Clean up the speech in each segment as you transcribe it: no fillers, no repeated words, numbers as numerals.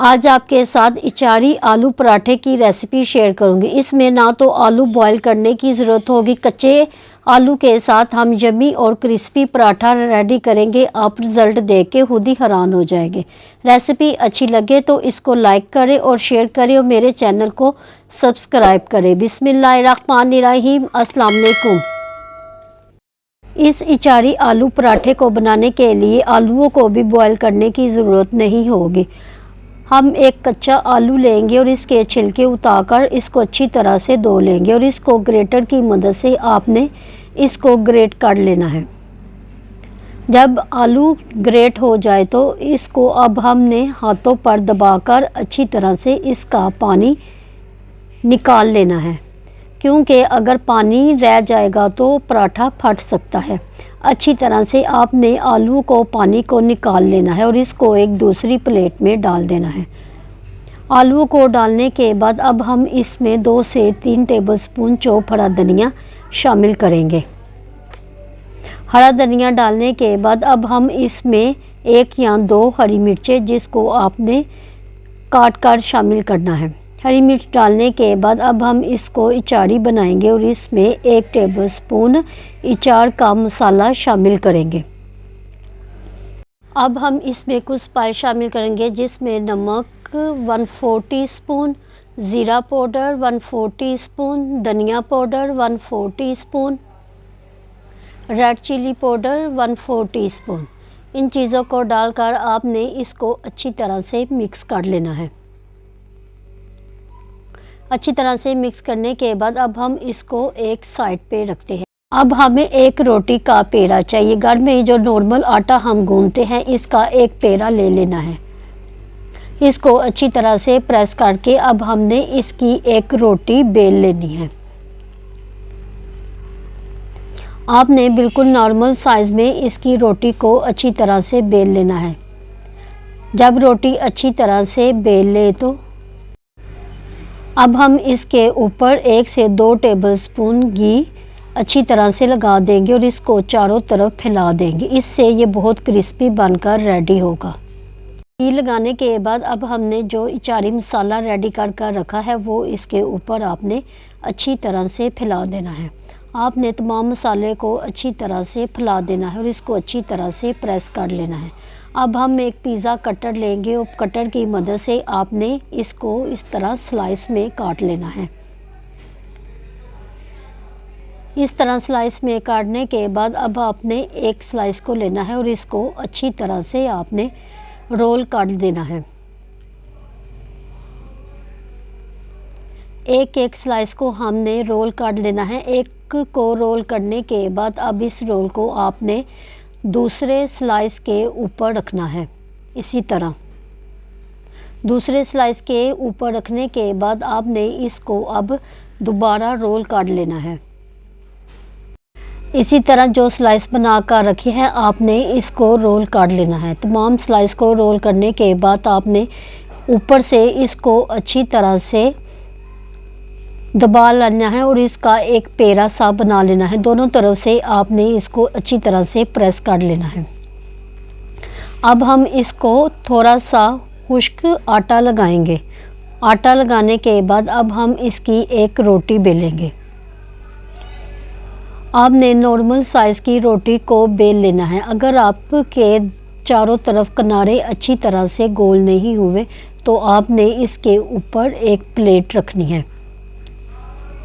आज आपके साथ इचारी आलू पराठे की रेसिपी शेयर करूंगी। इसमें ना तो आलू बॉईल करने की ज़रूरत होगी, कच्चे आलू के साथ हम यम्मी और क्रिस्पी पराठा रेडी करेंगे। आप रिज़ल्ट देख के खुद ही हैरान हो जाएंगे। रेसिपी अच्छी लगे तो इसको लाइक करें और शेयर करें और मेरे चैनल को सब्सक्राइब करें। बिस्मिल्लाहिर्रहमानिर्रहीम, अस्सलाम वालेकुम। इस इचारी आलू पराठे को बनाने के लिए आलूओं को भी बॉईल करने की ज़रूरत नहीं होगी। हम एक कच्चा आलू लेंगे और इसके छिलके उतारकर इसको अच्छी तरह से धो लेंगे और इसको ग्रेटर की मदद से आपने इसको ग्रेट कर लेना है। जब आलू ग्रेट हो जाए तो इसको अब हमने हाथों पर दबाकर अच्छी तरह से इसका पानी निकाल लेना है, क्योंकि अगर पानी रह जाएगा तो पराठा फट सकता है। अच्छी तरह से आपने आलू को पानी को निकाल लेना है और इसको एक दूसरी प्लेट में डाल देना है। आलू को डालने के बाद अब हम इसमें 2 से 3 टेबलस्पून चॉप हरा धनिया शामिल करेंगे। हरा धनिया डालने के बाद अब हम इसमें 1 या 2 हरी मिर्चें जिसको आपने काट कर शामिल करना है। हरी मिर्च डालने के बाद अब हम इसको इचारी बनाएंगे और इसमें 1 टेबलस्पून इचार का मसाला शामिल करेंगे। अब हम इसमें कुछ स्पाइस शामिल करेंगे, जिसमें नमक 1/4 टीस्पून, ज़ीरा पाउडर 1/4 टीस्पून, धनिया powder 1/4 teaspoon, red chilli powder 1/4 teaspoon. इन चीज़ों को डालकर आपने इसको अच्छी तरह से मिक्स कर लेना है। अच्छी तरह से मिक्स करने के बाद अब हम इसको एक साइड पे रखते हैं। अब हमें एक रोटी का पेड़ा चाहिए। घर में जो नॉर्मल आटा हम गूंथते हैं इसका एक पेड़ा ले लेना है। इसको अच्छी तरह से प्रेस करके अब हमने इसकी एक रोटी बेल लेनी है। आपने बिल्कुल नॉर्मल साइज़ में इसकी रोटी को अच्छी तरह से बेल लेना है। जब रोटी अच्छी तरह से बेल ले तो अब हम इसके ऊपर 1 से 2 टेबलस्पून घी अच्छी तरह से लगा देंगे और इसको चारों तरफ फैला देंगे। इससे ये बहुत क्रिस्पी बनकर रेडी होगा। घी लगाने के बाद अब हमने जो इचारी मसाला रेडी कर रखा है वो इसके ऊपर आपने अच्छी तरह से फैला देना है। आपने तमाम मसाले को अच्छी तरह से फैला देना है और इसको अच्छी तरह से प्रेस कर लेना है। अब हम एक पिज़्ज़ा कटर लेंगे और कटर की मदद से आपने इसको इस तरह स्लाइस में काट लेना है। इस तरह स्लाइस में काटने के बाद अब आपने एक स्लाइस को लेना है और इसको अच्छी तरह से आपने रोल कर देना है। एक स्लाइस को हमने रोल कर लेना है। एक को रोल करने के बाद अब इस रोल को आपने दूसरे स्लाइस के ऊपर रखना है। इसी तरह दूसरे स्लाइस के ऊपर रखने के बाद आपने इसको अब दोबारा रोल कर लेना है। इसी तरह जो स्लाइस बना कर रखी है आपने इसको रोल कर लेना है। तमाम स्लाइस को रोल करने के बाद आपने ऊपर से इसको अच्छी तरह से दबा लेना है और इसका एक पेड़ा सा बना लेना है। दोनों तरफ से आपने इसको अच्छी तरह से प्रेस कर लेना है। अब हम इसको थोड़ा सा खुश्क आटा लगाएंगे। आटा लगाने के बाद अब हम इसकी एक रोटी बेलेंगे। आपने नॉर्मल साइज़ की रोटी को बेल लेना है। अगर आपके चारों तरफ किनारे अच्छी तरह से गोल नहीं हुए तो आपने इसके ऊपर एक प्लेट रखनी है।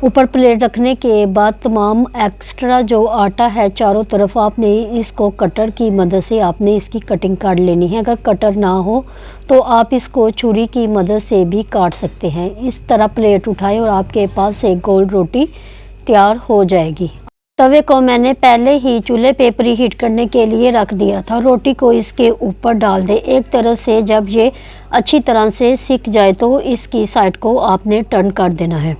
ऊपर प्लेट रखने के बाद तमाम एक्स्ट्रा जो आटा है चारों तरफ आपने इसको कटर की मदद से आपने इसकी कटिंग कर लेनी है। अगर कटर ना हो तो आप इसको छुरी की मदद से भी काट सकते हैं। इस तरह प्लेट उठाएं और आपके पास एक गोल रोटी तैयार हो जाएगी। तवे को मैंने पहले ही चूल्हे पे प्री हीट करने के लिए रख दिया था। रोटी को इसके ऊपर डाल दें। एक तरफ से जब ये अच्छी तरह से सिक जाए तो इसकी साइड को आपने टर्न कर देना है।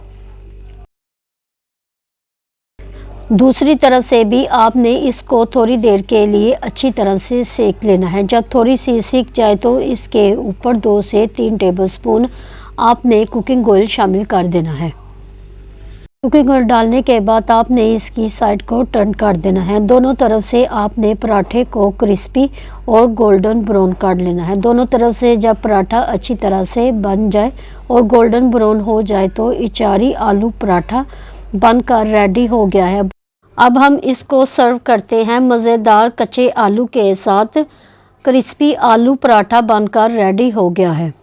दूसरी तरफ से भी आपने इसको थोड़ी देर के लिए अच्छी तरह से सेक लेना है। जब थोड़ी सी सिक जाए तो इसके ऊपर 2 से 3 टेबलस्पून आपने कुकिंग ऑयल शामिल कर देना है। कुकिंग ऑयल डालने के बाद आपने इसकी साइड को टर्न कर देना है। दोनों तरफ से आपने पराठे को क्रिस्पी और गोल्डन ब्राउन कर लेना है। दोनों तरफ से जब पराठा अच्छी तरह से बन जाए और गोल्डन ब्राउन हो जाए तो इचारी आलू पराठा बनकर रेडी हो गया है। अब हम इसको सर्व करते हैं मज़ेदार कच्चे आलू के साथ। क्रिस्पी आलू पराठा बनकर रेडी हो गया है।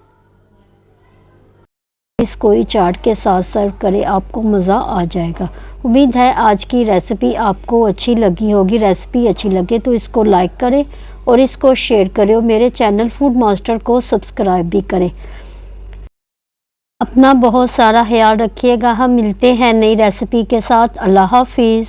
इसको ही चाट के साथ सर्व करें, आपको मज़ा आ जाएगा। उम्मीद है आज की रेसिपी आपको अच्छी लगी होगी। रेसिपी अच्छी लगे तो इसको लाइक करें और इसको शेयर करें और मेरे चैनल फूड मास्टर को सब्सक्राइब भी करें। अपना बहुत सारा ख्याल रखिएगा। हम मिलते हैं नई रेसिपी के साथ। अल्लाह हाफिज़।